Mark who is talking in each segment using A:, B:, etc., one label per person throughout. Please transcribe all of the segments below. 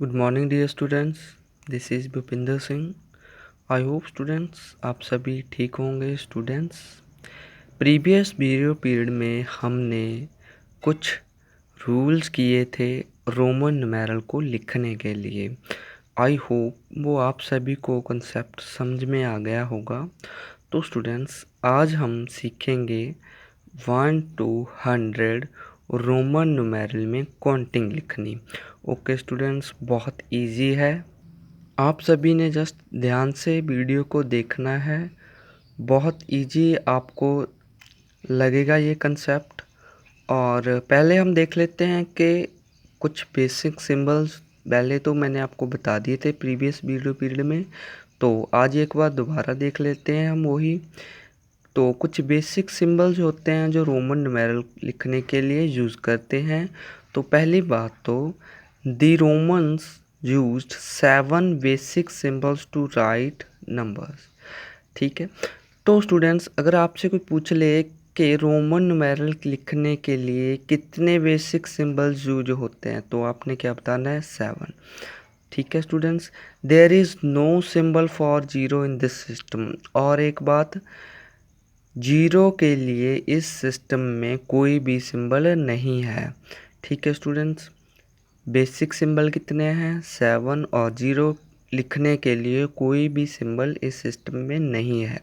A: Good morning dear students, this is Bhupinder Singh. I hope students आप सभी ठीक होंगे। स्टूडेंट्स, प्रीवियस वीडियो पीरियड में हमने कुछ रूल्स किए थे रोमन न्यूमेरल को लिखने के लिए। आई होप वो आप सभी को कंसेप्ट समझ में आ गया होगा। तो स्टूडेंट्स, आज हम सीखेंगे 1 to 100 रोमन न्यूमेरल में काउंटिंग लिखनी। ओके स्टूडेंट्स, बहुत इजी है। आप सभी ने जस्ट ध्यान से वीडियो को देखना है। बहुत इजी आपको लगेगा ये कंसेप्ट। और पहले हम देख लेते हैं कि कुछ बेसिक सिंबल्स पहले तो मैंने आपको बता दिए थे प्रीवियस वीडियो पीरियड में, तो आज एक बार दोबारा देख लेते हैं हम वही। तो कुछ बेसिक सिंबल्स होते हैं जो रोमन न्यूमेरल लिखने के लिए यूज़ करते हैं। तो पहली बात तो the Romans used 7 basic symbols to write numbers. ठीक है। तो स्टूडेंट्स, अगर आपसे कोई पूछ ले कि रोमन न्यूमेरल लिखने के लिए कितने बेसिक सिंबल्स यूज होते हैं, तो आपने क्या बताना है? 7। ठीक है students, there is no symbol for zero in this system. और एक बात, जीरो के लिए इस सिस्टम में कोई भी सिंबल नहीं है। ठीक है स्टूडेंट्स, बेसिक सिंबल कितने हैं? 7। और जीरो लिखने के लिए कोई भी सिंबल इस सिस्टम में नहीं है।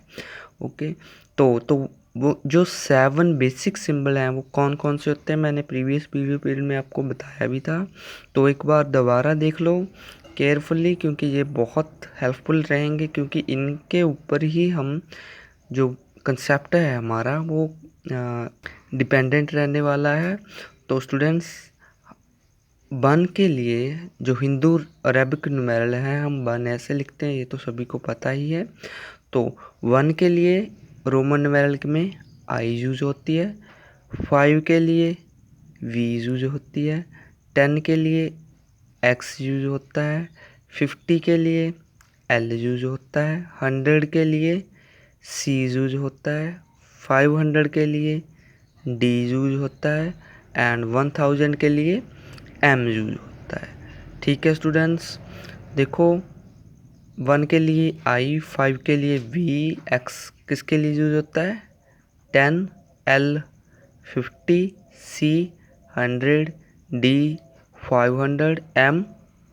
A: ओके। तो वो जो 7 बेसिक सिंबल हैं वो कौन कौन से होते हैं, मैंने प्रीवियस वीडियो पीरियड में आपको बताया भी था। तो एक बार दोबारा देख लो केयरफुली, क्योंकि ये बहुत हेल्पफुल रहेंगे, क्योंकि इनके ऊपर ही हम जो कंसेप्ट है हमारा वो डिपेंडेंट रहने वाला है। तो स्टूडेंट्स, 1 के लिए जो हिंदू अरेबिक न्यूमेरल है हम 1 ऐसे लिखते हैं, ये तो सभी को पता ही है। तो 1 के लिए रोमन न्यूमेरल में आई यूज होती है, 5 के लिए वी यूज होती है, 10 के लिए एक्स यूज होता है, 50 के लिए एल यूज होता है, 100 के लिए सी यूज होता है, 500 के लिए डी यूज होता है एंड 1000 के लिए एम यूज होता है। ठीक है स्टूडेंट्स, देखो 1 के लिए आई, 5 के लिए वी, एक्स किसके लिए यूज होता है? 10, एल 50, सी 100, डी 500, एम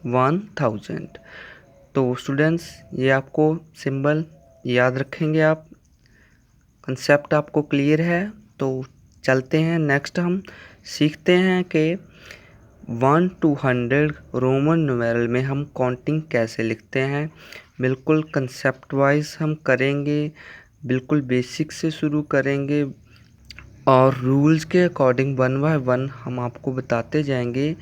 A: 1000। तो स्टूडेंट्स, ये आपको सिंबल याद रखेंगे आप। कंसेप्ट आपको क्लियर है? तो चलते हैं नेक्स्ट, हम सीखते हैं कि 1 to 100 रोमन न्यूमेरल में हम काउंटिंग कैसे लिखते हैं। बिल्कुल कंसेप्ट वाइज हम करेंगे, बिल्कुल बेसिक से शुरू करेंगे और रूल्स के अकॉर्डिंग 1 बाय 1 हम आपको बताते जाएंगे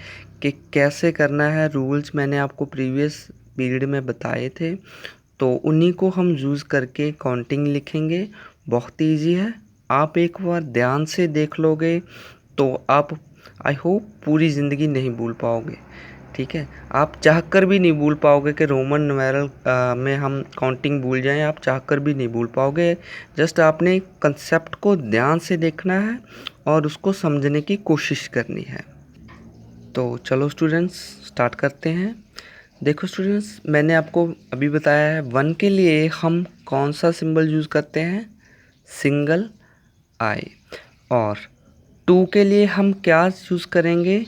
A: कि कैसे करना है। रूल्स मैंने आपको प्रीवियस पीरियड में बताए थे, तो उन्हीं को हम यूज़ करके काउंटिंग लिखेंगे। बहुत ईजी है, आप एक बार ध्यान से देख लोगे तो आप आई होप पूरी ज़िंदगी नहीं भूल पाओगे। ठीक है, आप चाहकर भी नहीं भूल पाओगे कि रोमन न्यूमेरल में हम काउंटिंग भूल जाएं, आप चाहकर भी नहीं भूल पाओगे। जस्ट आपने कंसेप्ट को ध्यान से देखना है और उसको समझने की कोशिश करनी है। तो चलो स्टूडेंट्स, स्टार्ट करते हैं। देखो स्टूडेंट्स, मैंने आपको अभी बताया है 1 के लिए हम कौन सा सिंबल यूज़ करते हैं? Single I. और 2 के लिए हम क्या यूज़ करेंगे?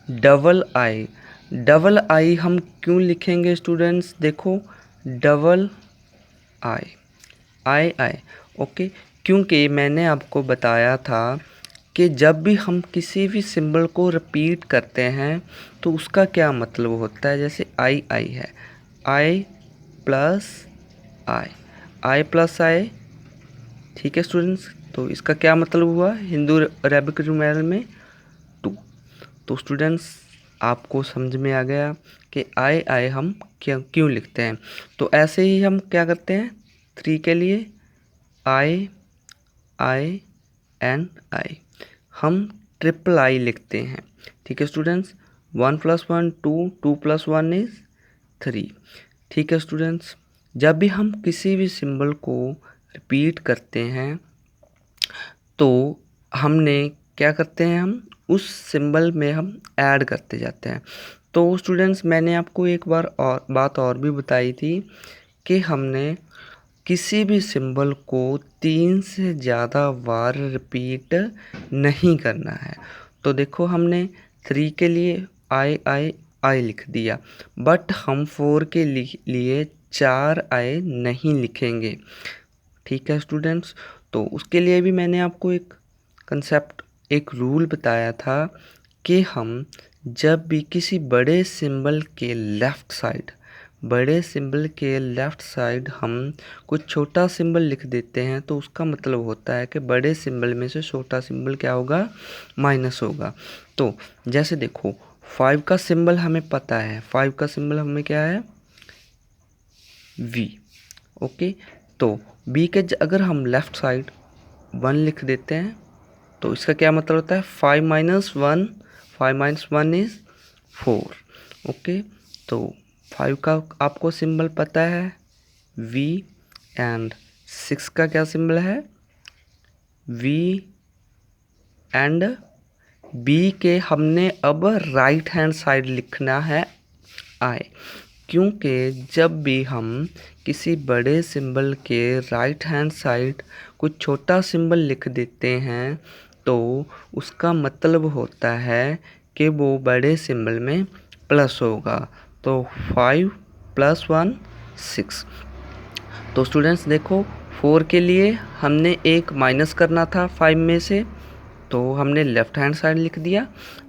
A: डबल आई। डबल आई हम क्यों लिखेंगे स्टूडेंट्स? देखो, डबल आई, आई आई। ओके, क्योंकि मैंने आपको बताया था कि जब भी हम किसी भी सिंबल को रिपीट करते हैं तो उसका क्या मतलब होता है। जैसे आई आई है, आई प्लस आई, आई प्लस आई। ठीक है स्टूडेंट्स, तो इसका क्या मतलब हुआ हिंदू अरेबिक न्यूमेरल में? 2। तो स्टूडेंट्स, आपको समझ में आ गया कि आई आई हम क्यों लिखते हैं। तो ऐसे ही हम क्या करते हैं 3 के लिए आई आई एंड आई, हम ट्रिपल आई लिखते हैं। ठीक है स्टूडेंट्स, 1 + 1 2, 2 + 1 इज 3। ठीक है स्टूडेंट्स, जब भी हम किसी भी सिंबल को रिपीट करते हैं तो हमने क्या करते हैं, हम उस सिंबल में हम ऐड करते जाते हैं। तो स्टूडेंट्स मैंने आपको एक बात और भी बताई थी कि हमने किसी भी सिंबल को 3 से ज़्यादा बार रिपीट नहीं करना है। तो देखो हमने 3 के लिए आई लिख दिया, बट हम 4 के लिए 4 आई नहीं लिखेंगे। ठीक है स्टूडेंट्स, तो उसके लिए भी मैंने आपको एक कंसेप्ट, एक रूल बताया था कि हम जब भी किसी बड़े सिंबल के लेफ़्ट साइड हम कुछ छोटा सिंबल लिख देते हैं, तो उसका मतलब होता है कि बड़े सिंबल में से छोटा सिंबल क्या होगा, माइनस होगा। तो जैसे देखो 5 का सिंबल हमें पता है, 5 का सिंबल हमें क्या है, V। ओके, तो B के अगर हम लेफ़्ट साइड 1 लिख देते हैं तो इसका क्या मतलब होता है, 5 माइनस 1 इज़ 4। ओके, तो 5 का आपको सिंबल पता है V, एंड 6 का क्या सिंबल है, V, एंड B के हमने अब राइट हैंड साइड लिखना है I, क्योंकि जब भी हम किसी बड़े सिंबल के राइट हैंड साइड कुछ छोटा सिंबल लिख देते हैं तो उसका मतलब होता है कि वो बड़े सिंबल में प्लस होगा। तो 5 + 1 6। तो स्टूडेंट्स देखो 4 के लिए हमने एक माइनस करना था 5 में से, तो हमने लेफ़्ट हैंड साइड लिख दिया,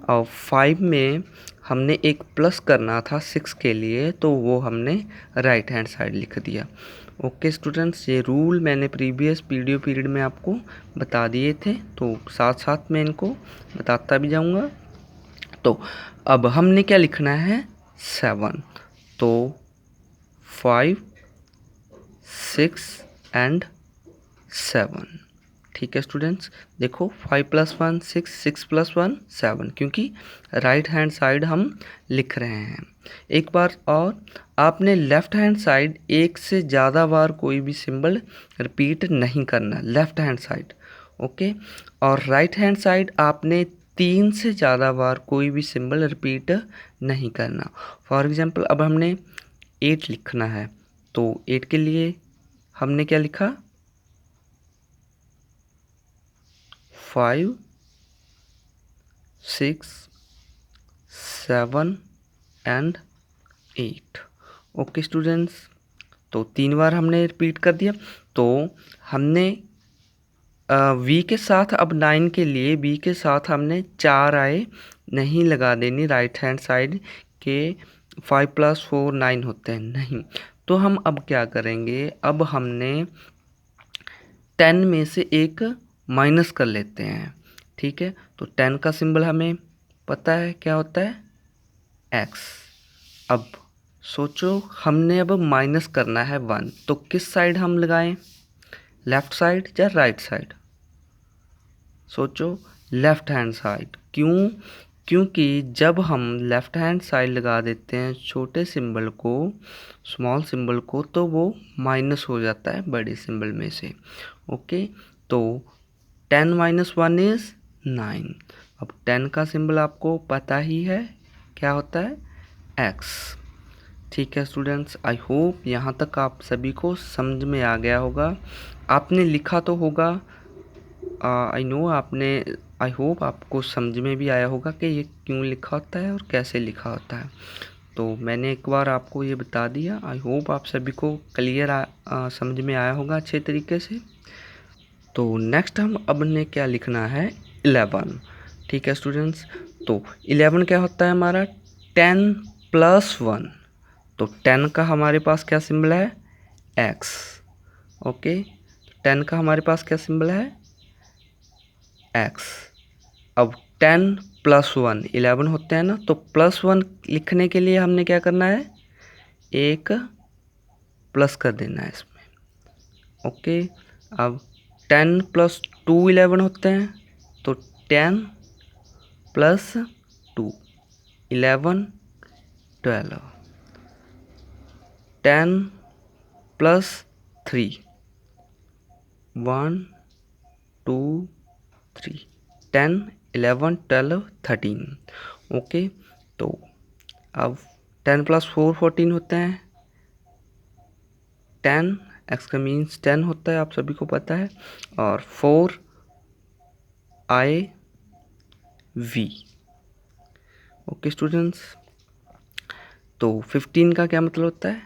A: और 5 में हमने एक प्लस करना था 6 के लिए, तो वो हमने राइट हैंड साइड लिख दिया। ओके स्टूडेंट्स, ये रूल मैंने प्रीवियस वीडियो पीरियड में आपको बता दिए थे, तो साथ साथ मैं इनको बताता भी जाऊंगा। तो अब हमने क्या लिखना है, 7। तो 5, 6 एंड 7। ठीक है स्टूडेंट्स, देखो 5 + 1 6, 6 + 1 7, क्योंकि राइट हैंड साइड हम लिख रहे हैं। एक बार और, आपने लेफ़्ट हैंड साइड एक से ज़्यादा बार कोई भी सिंबल रिपीट नहीं करना, लेफ़्ट हैंड साइड। ओके, और राइट हैंड साइड आपने 3 से ज़्यादा बार कोई भी सिंबल रिपीट नहीं करना। फॉर एग्जांपल अब हमने 8 लिखना है, तो 8 के लिए हमने क्या लिखा, 5 6 7 एंड 8। ओके स्टूडेंट्स, तो 3 बार हमने रिपीट कर दिया। तो हमने V के साथ, अब 9 के लिए V के साथ हमने 4 आए नहीं लगा देनी राइट हैंड साइड के, 5 + 4 9 होते हैं, नहीं। तो हम अब क्या करेंगे, अब हमने 10 में से एक माइनस कर लेते हैं। ठीक है, तो 10 का सिंबल हमें पता है क्या होता है, X। अब सोचो हमने अब माइनस करना है 1, तो किस साइड हम लगाएं, लेफ़्ट साइड या राइट साइड, सोचो लेफ़्ट हैंड साइड। क्यों, क्योंकि जब हम लेफ़्ट हैंड साइड लगा देते हैं छोटे सिंबल को, स्मॉल सिंबल को, तो वो माइनस हो जाता है बड़े सिंबल में से। ओके, तो 10 - 1 इज़ 9। अब 10 का सिंबल आपको पता ही है क्या होता है, X। ठीक है स्टूडेंट्स, आई होप यहाँ तक आप सभी को समझ में आ गया होगा। आपने लिखा तो होगा, आई नो आपने, आई होप आपको समझ में भी आया होगा कि ये क्यों लिखा होता है और कैसे लिखा होता है। तो मैंने एक बार आपको ये बता दिया, आई होप आप सभी को क्लियर समझ में आया होगा अच्छे तरीके से। तो नेक्स्ट हम अब ने क्या लिखना है, 11। ठीक है स्टूडेंट्स, तो 11 क्या होता है हमारा, 10 + 1। तो 10 का हमारे पास क्या सिंबल है, X। ओके, 10 का हमारे पास क्या सिंबल है, X। अब 10 + 1 11 होते हैं ना, तो +1 लिखने के लिए हमने क्या करना है, एक प्लस कर देना है इसमें। ओके, अब 10 + 2 11 होते हैं, तो 10 + 2 11 12। 10 + 3 1 2 3 10 11 12 13। ओके, तो अब 10 + 4 14 होते हैं, 10 x का मीन्स 10 होता है, आप सभी को पता है, और 4 i v। ओके स्टूडेंट्स, तो 15 का क्या मतलब होता है,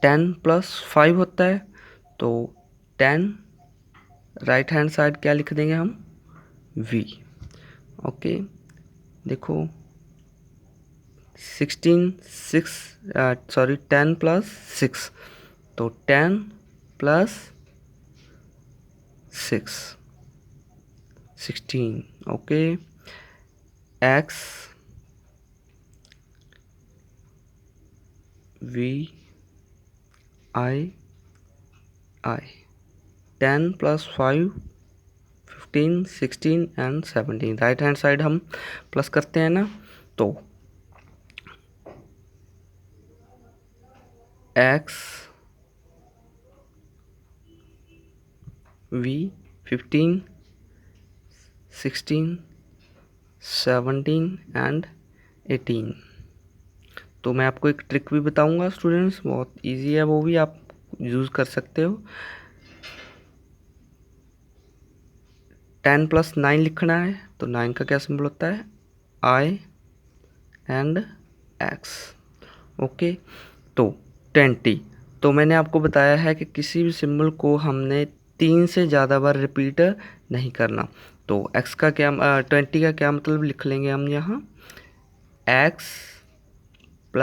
A: 10 + 5 होता है, तो 10 राइट हैंड साइड क्या लिख देंगे हम, v। ओके देखो 10 + 6, तो 10 + 6 16। Okay x v i 10 + 5 15 16 and 17। Right hand side हम प्लस करते हैं ना, तो x v 15 16 17 एंड 18। तो मैं आपको एक ट्रिक भी बताऊंगा स्टूडेंट्स, बहुत इजी है, वो भी आप यूज़ कर सकते हो। 10 + 9 लिखना है, तो 9 का क्या सिंबल होता है, i एंड x। ओके तो 20, तो मैंने आपको बताया है कि किसी भी सिंबल को हमने 3 से ज़्यादा बार रिपीट नहीं करना। तो x का क्या 20 का क्या मतलब लिख लेंगे हम यहाँ, x +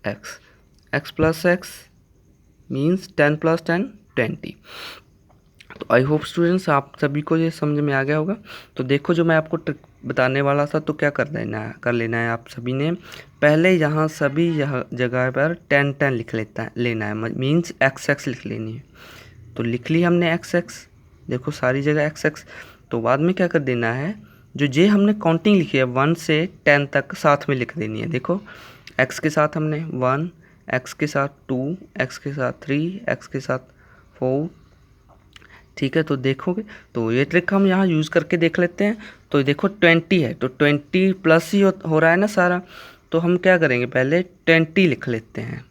A: x, x + x means 10 + 10 20। तो आई होप स्टूडेंट्स आप सभी को ये समझ में आ गया होगा। तो देखो जो मैं आपको ट्रिक बताने वाला था, तो क्या कर लेना है आप सभी ने, पहले यहाँ सभी यह जगह पर 10 10 लिख लेना है, मीन्स एक्स एक्स लिख लेनी है। तो लिख ली हमने एक्स एक्स, देखो सारी जगह एक्स एक्स। तो बाद में क्या कर देना है, जो जे हमने काउंटिंग लिखी है 1 से 10 तक साथ में लिख देनी है। देखो एक्स के साथ हमने 1, एक्स के साथ 2, एक्स के साथ 3, एक्स के साथ 4, ठीक है। तो देखोगे तो ये ट्रिक हम यहाँ यूज़ करके देख लेते हैं। तो देखो 20 है, तो 20 प्लस ही हो रहा है ना सारा, तो हम क्या करेंगे, पहले 20 लिख लेते हैं,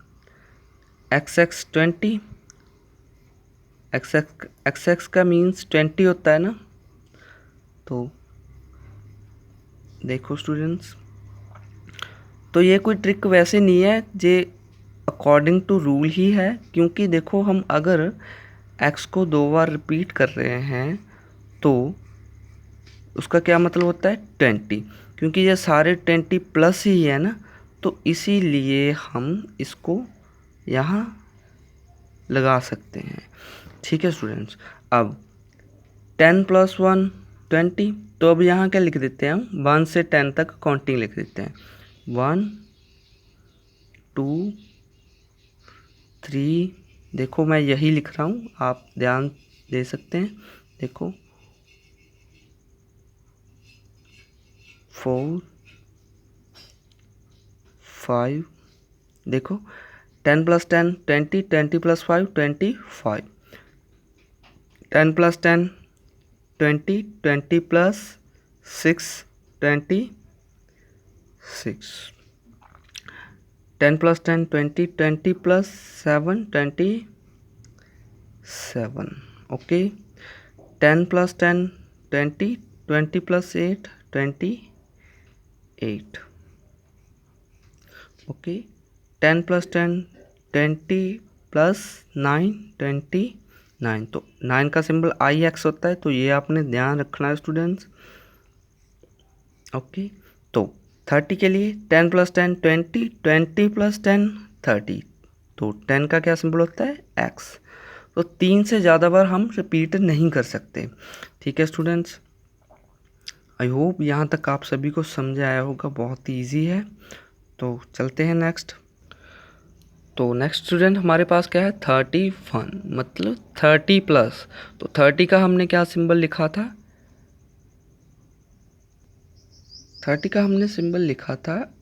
A: एक्स एक्स 20, एक्स एक्स का मीन्स 20 होता है ना। तो देखो स्टूडेंट्स, तो ये कोई ट्रिक वैसे नहीं है, जे अकॉर्डिंग टू रूल ही है, क्योंकि देखो हम अगर x को 2 बार रिपीट कर रहे हैं तो उसका क्या मतलब होता है 20, क्योंकि ये सारे 20 प्लस ही है ना, तो इसीलिए हम इसको यहाँ लगा सकते हैं। ठीक है स्टूडेंट्स, अब 10 + 1 20, तो अब यहाँ क्या लिख देते हैं हम, 1 से 10 तक काउंटिंग लिख देते हैं, 1 2 3, देखो मैं यही लिख रहा हूँ, आप ध्यान दे सकते हैं, देखो 4 5, देखो 10 + 10 20, 20 + 5 25, 10 + 10 20, 20 + 6 26, 10 + 10 20, 20 + 7 27। ओके 10 + 10 20, 20 + 8 28। ओके 10 + 10 20 + 9 29। तो 9 का सिंबल आई एक्स होता है, तो ये आपने ध्यान रखना है स्टूडेंट्स। ओके तो 30 के लिए 10 + 10 20, 20 + 10 30, तो 10 का क्या सिंबल होता है एक्स। तो 3 से ज़्यादा बार हम रिपीट नहीं कर सकते। ठीक है स्टूडेंट्स, आई होप यहाँ तक आप सभी को समझ आया होगा, बहुत ही ईजी है। तो चलते हैं नेक्स्ट। तो नेक्स्ट स्टूडेंट हमारे पास क्या है 31, मतलब 30+। तो 30 का हमने क्या सिंबल लिखा था, 30 का हमने सिंबल लिखा था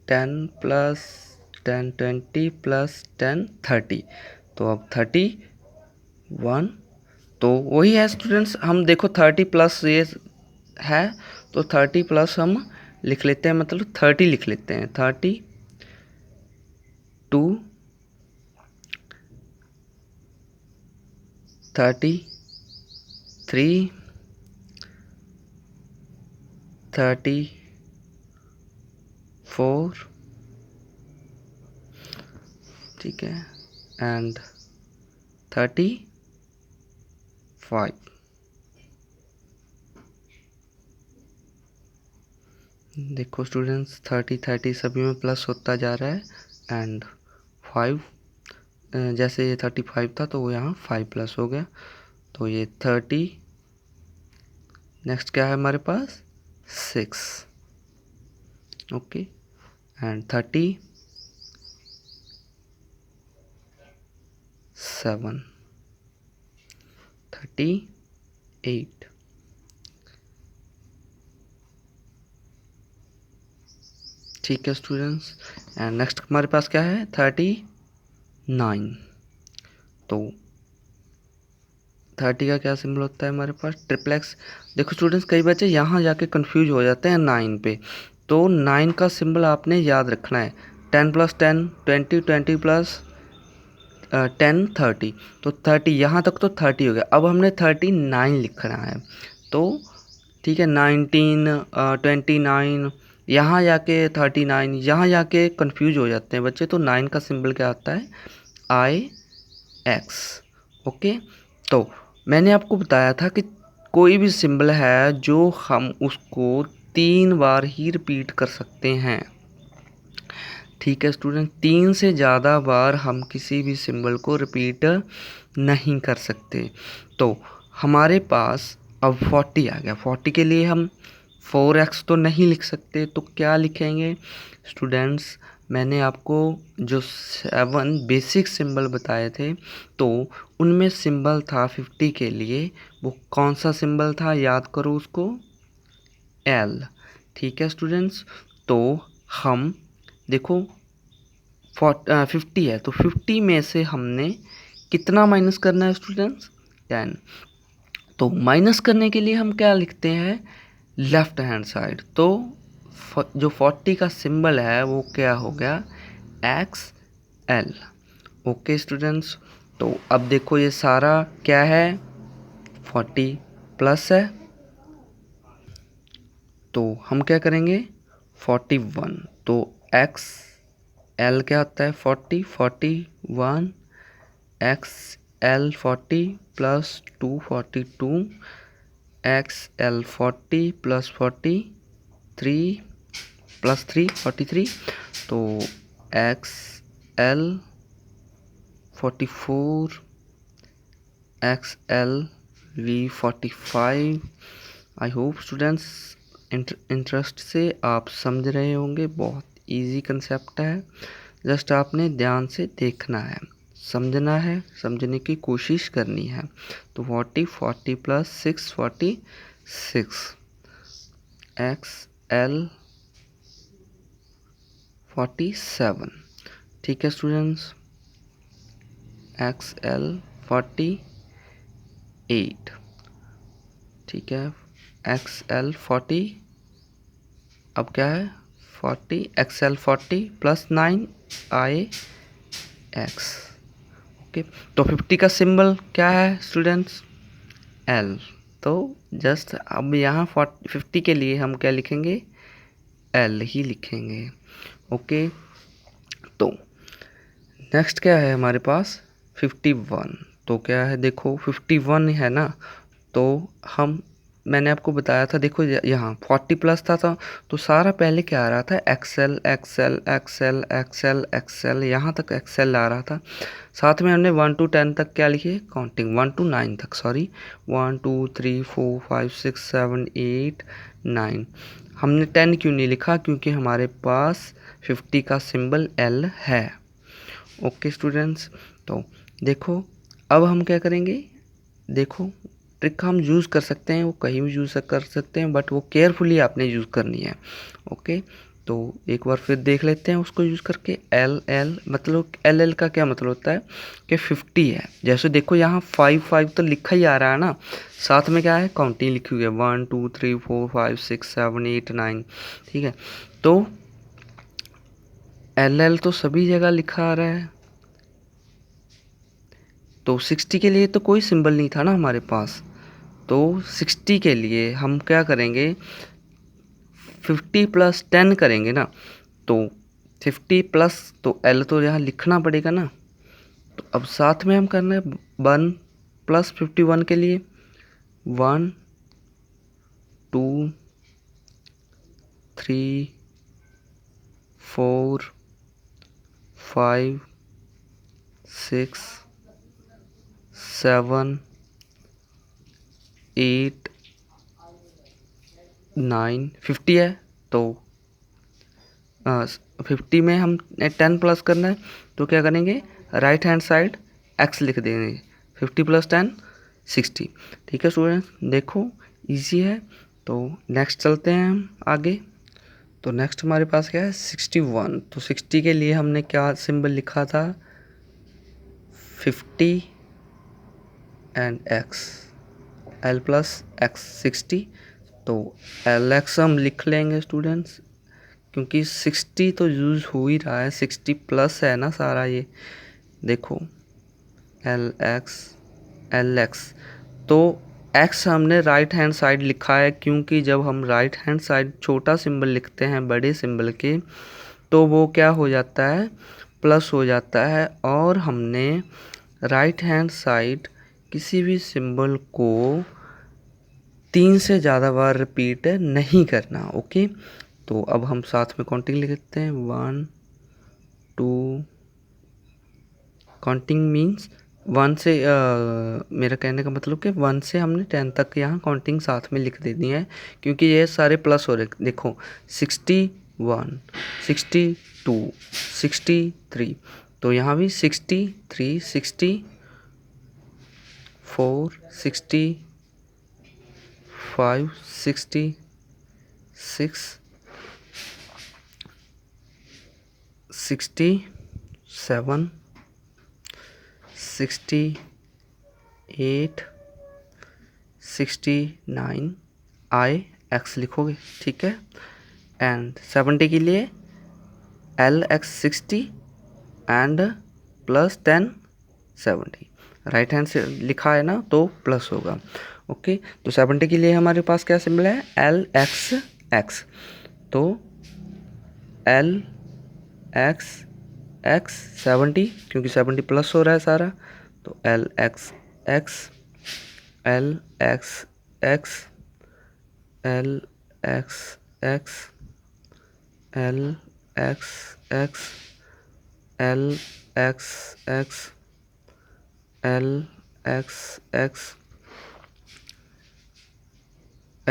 A: 10 + 10 20 + 10 30। तो अब 31, तो वही है स्टूडेंट्स, हम देखो 30 प्लस ये है तो 30 प्लस हम लिख लेते हैं, मतलब 30 लिख लेते हैं। 32, 33, 34, ठीक है, एंड 35। देखो स्टूडेंट्स 30 सभी में प्लस होता जा रहा है एंड 5, जैसे ये 35 था तो वो यहाँ 5 प्लस हो गया, तो ये 30, नेक्स्ट क्या है हमारे पास 6, ओके, एंड 37, 38, ठीक है स्टूडेंट्स, एंड नेक्स्ट हमारे पास क्या है 39। तो 30 का क्या सिंबल होता है हमारे पास ट्रिप्लेक्स। देखो स्टूडेंट्स कई बच्चे यहाँ जाके कंफ्यूज हो जाते हैं 9 पे, तो 9 का सिंबल आपने याद रखना है। 10 प्लस 10 20, 20 प्लस 10 30, तो 30 यहाँ तक तो 30 हो गया। अब हमने 39 लिखना है, तो ठीक है 19, 29, यहाँ जाके 39, यहाँ जाके कंफ्यूज हो जाते हैं बच्चे। तो 9 का सिंबल क्या आता है IX, ओके। तो मैंने आपको बताया था कि कोई भी सिंबल है जो हम उसको 3 बार ही रिपीट कर सकते हैं, ठीक है स्टूडेंट, 3 से ज़्यादा बार हम किसी भी सिंबल को रिपीट नहीं कर सकते। तो हमारे पास अब 40 आ गया। 40 के लिए हम 4x तो नहीं लिख सकते, तो क्या लिखेंगे स्टूडेंट्स, मैंने आपको जो 7 बेसिक सिंबल बताए थे तो उनमें सिंबल था 50 के लिए, वो कौन सा सिंबल था याद करो उसको, L, ठीक है स्टूडेंट्स। तो हम देखो 50 है, तो 50 में से हमने कितना माइनस करना है स्टूडेंट्स 10, तो माइनस करने के लिए हम क्या लिखते हैं लेफ्ट हैंड साइड, तो जो 40 का सिंबल है वो क्या हो गया XL, ओके स्टूडेंट्स। तो अब देखो ये सारा क्या है 40 प्लस है, तो हम क्या करेंगे 41, तो XL क्या होता है 40, 41, XL 40 plus 2 42, XL 40 plus 43 plus 3 43, तो XL 44, XL V 45। आई होप स्टूडेंट्स इंटरेस्ट से आप समझ रहे होंगे, बहुत इजी कंसेप्ट है, जस्ट आपने ध्यान से देखना है, समझना है, समझने की कोशिश करनी है। तो 40 प्लस 6 46, XL 47, ठीक है स्टूडेंट्स, XL 48, ठीक है, XL 40, अब क्या है 40, XL 40 प्लस 9 IX, ओके। तो 50 का सिंबल क्या है स्टूडेंट्स L, तो जस्ट अब यहाँ 50 के लिए हम क्या लिखेंगे L ही लिखेंगे, ओके। तो नेक्स्ट क्या है हमारे पास 51, तो क्या है देखो 51 है ना, तो हम मैंने आपको बताया था देखो यहाँ 40 प्लस था तो सारा पहले क्या आ रहा था XL XL XL XL XL, यहाँ तक XL आ रहा था। साथ में हमने 1 to 10 तक क्या लिखे काउंटिंग, 1 to 9 तक, सॉरी 1 2 3 4 5 6 7 8 9। हमने 10 क्यों नहीं लिखा, क्योंकि हमारे पास 50 का सिंबल L है, ओके स्टूडेंट्स। तो देखो अब हम क्या करेंगे, देखो ट्रिक हम यूज़ कर सकते हैं, वो कहीं भी यूज़ कर सकते हैं, बट वो केयरफुली आपने यूज़ करनी है, ओके। तो एक बार फिर देख लेते हैं उसको यूज़ करके। एल एल मतलब एल एल का क्या मतलब होता है कि 50 है। जैसे देखो यहाँ 5 तो लिखा ही आ रहा है ना, साथ में क्या है काउंटिंग लिखी हुई है 1 2 3 4 5 6 7 8 9, ठीक है। तो एल एल तो सभी जगह लिखा आ रहा है। तो 60 के लिए तो कोई सिंबल नहीं था ना हमारे पास, तो 60 के लिए हम क्या करेंगे 50 + 10 करेंगे ना। तो 50 प्लस तो एल तो यहाँ लिखना पड़ेगा ना। तो अब साथ में हम करना है 1 + 51 के लिए 1 2 3 4 5 6 7 8 9 50 है। तो 50 में हम 10 प्लस करना है, तो क्या करेंगे राइट हैंड साइड x लिख देंगे। 50 + 10 60। ठीक है स्टूडेंट, देखो इजी है। तो नेक्स्ट चलते हैं हम आगे। तो नेक्स्ट हमारे पास क्या है 61। तो 60 के लिए हमने क्या सिंबल लिखा था 50 एंड x, l + x 60। तो एल एक्स हम लिख लेंगे स्टूडेंट्स, क्योंकि 60 तो यूज़ हो ही रहा है, 60 प्लस है ना सारा ये। देखो एल एक्स तो एक्स हमने राइट हैंड साइड लिखा है, क्योंकि जब हम राइट हैंड साइड छोटा सिंबल लिखते हैं बड़े सिंबल के, तो वो क्या हो जाता है प्लस हो जाता है। और हमने राइट हैंड साइड किसी भी सिंबल को 3 से ज़्यादा बार रिपीट नहीं करना। ओके, तो अब हम साथ में काउंटिंग लिख लेते हैं 1 2। काउंटिंग मीन्स 1 से मेरा कहने का मतलब कि 1 से हमने 10 तक यहाँ काउंटिंग साथ में लिख देनी है, क्योंकि ये सारे प्लस हो रहे। देखो 61 62 63, तो यहाँ भी 63 64 65 66 67 68 69 आई एक्स लिखोगे, ठीक है। एंड 70 के लिए L x 60 and +10 70। Right hand से लिखा है ना तो प्लस होगा। ओके, तो 70 के लिए हमारे पास क्या सिंबल है एल एक्स एक्स। तो एल एक्स एक्स 70, क्योंकि 70 प्लस हो रहा है सारा, तो L x x L x x L x x L x x L x x L x x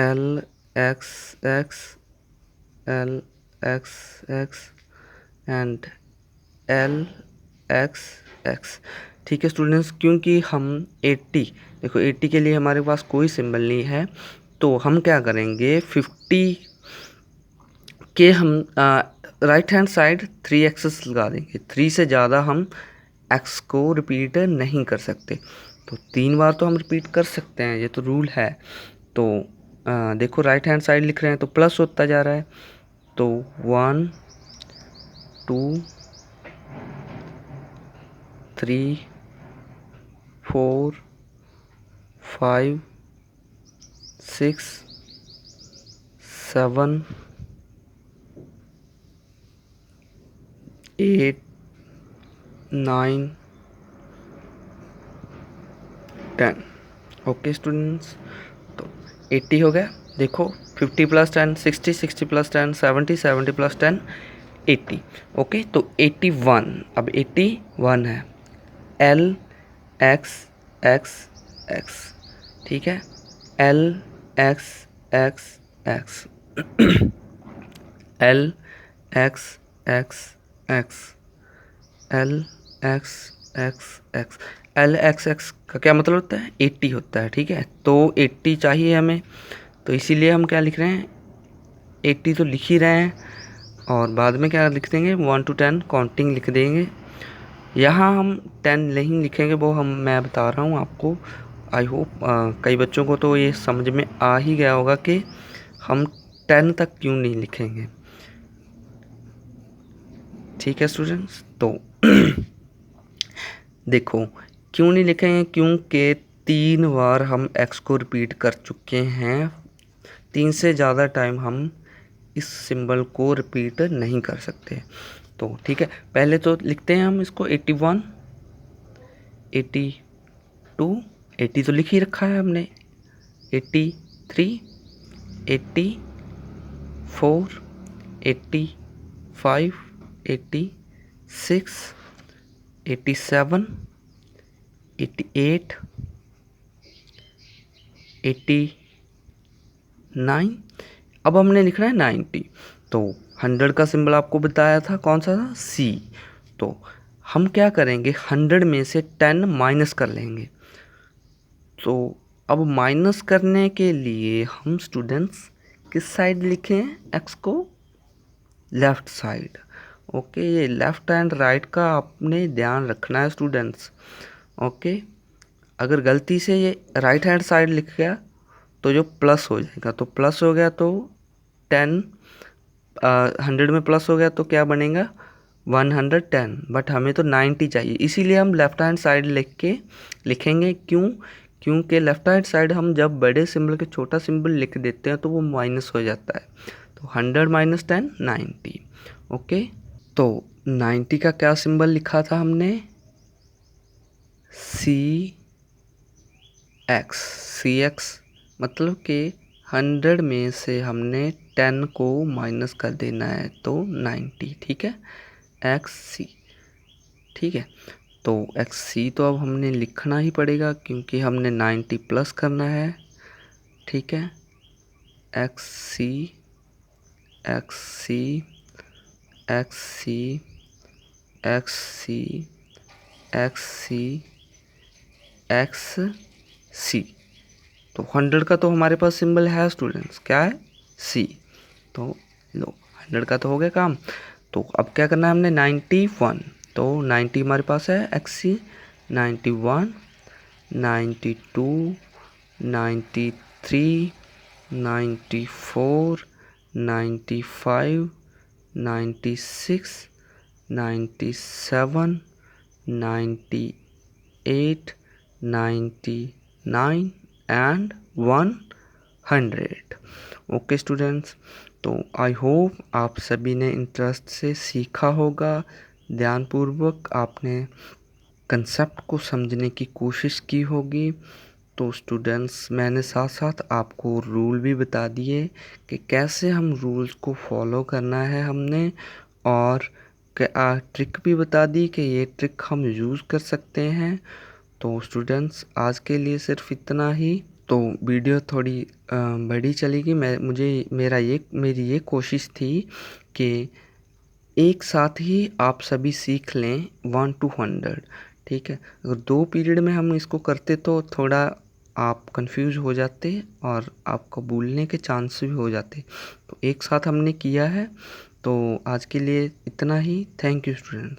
A: L x x L x x and L x x. ठीक है students, क्योंकि हम 80 देखो 80 के लिए हमारे पास कोई सिंबल नहीं है, तो हम क्या करेंगे 50 के हम राइट हैंड साइड 3 एक्सेस लगा देंगे। 3 से ज़्यादा हम एक्स को रिपीट नहीं कर सकते, तो 3 बार तो हम रिपीट कर सकते हैं, ये तो रूल है। तो देखो राइट हैंड साइड लिख रहे हैं तो प्लस होता जा रहा है। तो 1 2 3 4 5 6 7 8 9 10। ओके स्टूडेंट्स, तो 80 हो गया। देखो 50 + 10 60 60 + 10 70 70 + 10 80। ओके, तो 81 अब 81 है एल एक्स एक्स एक्स, ठीक है। L x x x L x x x L x x x. L x x का क्या मतलब होता है 80 होता है, ठीक है। तो 80 चाहिए हमें, तो इसीलिए हम क्या लिख रहे हैं 80 तो लिख ही रहे हैं। और बाद में क्या लिख देंगे 1 to 10 काउंटिंग लिख देंगे। यहाँ हम 10 नहीं लिखेंगे, वो मैं बता रहा हूँ आपको। आई होप कई बच्चों को तो ये समझ में आ ही गया होगा कि हम 10 तक क्यों नहीं लिखेंगे। ठीक है स्टूडेंट्स, तो देखो क्यों नहीं लिखेंगे, क्योंकि 3 बार हम x को रिपीट कर चुके हैं। 3 से ज़्यादा टाइम हम इस सिंबल को रिपीट नहीं कर सकते। तो ठीक है, पहले तो लिखते हैं हम इसको 81, 82, 80 तो लिख ही रखा है हमने, 83, 84, 85, 86, 87, 88, 89। अब हमने लिखना है 90। तो 100 का सिंबल आपको बताया था कौन सा था, C। तो हम क्या करेंगे, 100 में से 10 माइनस कर लेंगे। तो अब माइनस करने के लिए हम स्टूडेंट्स किस साइड लिखें x को, लेफ़्ट साइड। ओके, ये लेफ़्ट एंड राइट का आपने ध्यान रखना है स्टूडेंट्स। ओके, अगर गलती से ये राइट हैंड साइड लिख गया तो जो प्लस हो जाएगा, तो प्लस हो गया तो 10 100 में प्लस हो गया तो क्या बनेगा 110, बट हमें तो 90 चाहिए, इसीलिए हम लेफ्ट हैंड साइड लिखेंगे। क्योंकि लेफ्ट हैंड साइड हम जब बड़े सिंबल के छोटा सिंबल लिख देते हैं तो वो माइनस हो जाता है। तो 100 माइनस 10 90। ओके, तो 90 का क्या सिंबल लिखा था हमने, CX मतलब कि 100 में से हमने 10 को माइनस कर देना है तो 90। ठीक है, XC। ठीक है, तो XC तो अब हमने लिखना ही पड़ेगा क्योंकि हमने 90 प्लस करना है। ठीक है, XC XC XC XC XC XC। तो 100 का तो हमारे पास सिंबल है स्टूडेंट्स, क्या है, C। तो लो 100 का तो हो गया काम। तो अब क्या करना है हमने 91। तो 90 हमारे पास है XC, 91, 92, 93, 94, 95, 96, 97, 98, 99 एंड 100। ओके स्टूडेंट्स, तो आई होप आप सभी ने इंटरेस्ट से सीखा होगा, ध्यानपूर्वक आपने कंसेप्ट को समझने की कोशिश की होगी। तो स्टूडेंट्स, मैंने साथ साथ आपको रूल भी बता दिए कि कैसे हम रूल्स को फॉलो करना है हमने, और ट्रिक भी बता दी कि ये ट्रिक हम यूज़ कर सकते हैं। तो स्टूडेंट्स, आज के लिए सिर्फ इतना ही। तो वीडियो थोड़ी बड़ी चलेगी। मेरी ये कोशिश थी कि एक साथ ही आप सभी सीख लें 1 to 100। ठीक है, अगर 2 पीरियड में हम इसको करते तो थोड़ा आप कंफ्यूज हो जाते और आपको भूलने के चांस भी हो जाते। तो एक साथ हमने किया है। तो आज के लिए इतना ही। Thank you students.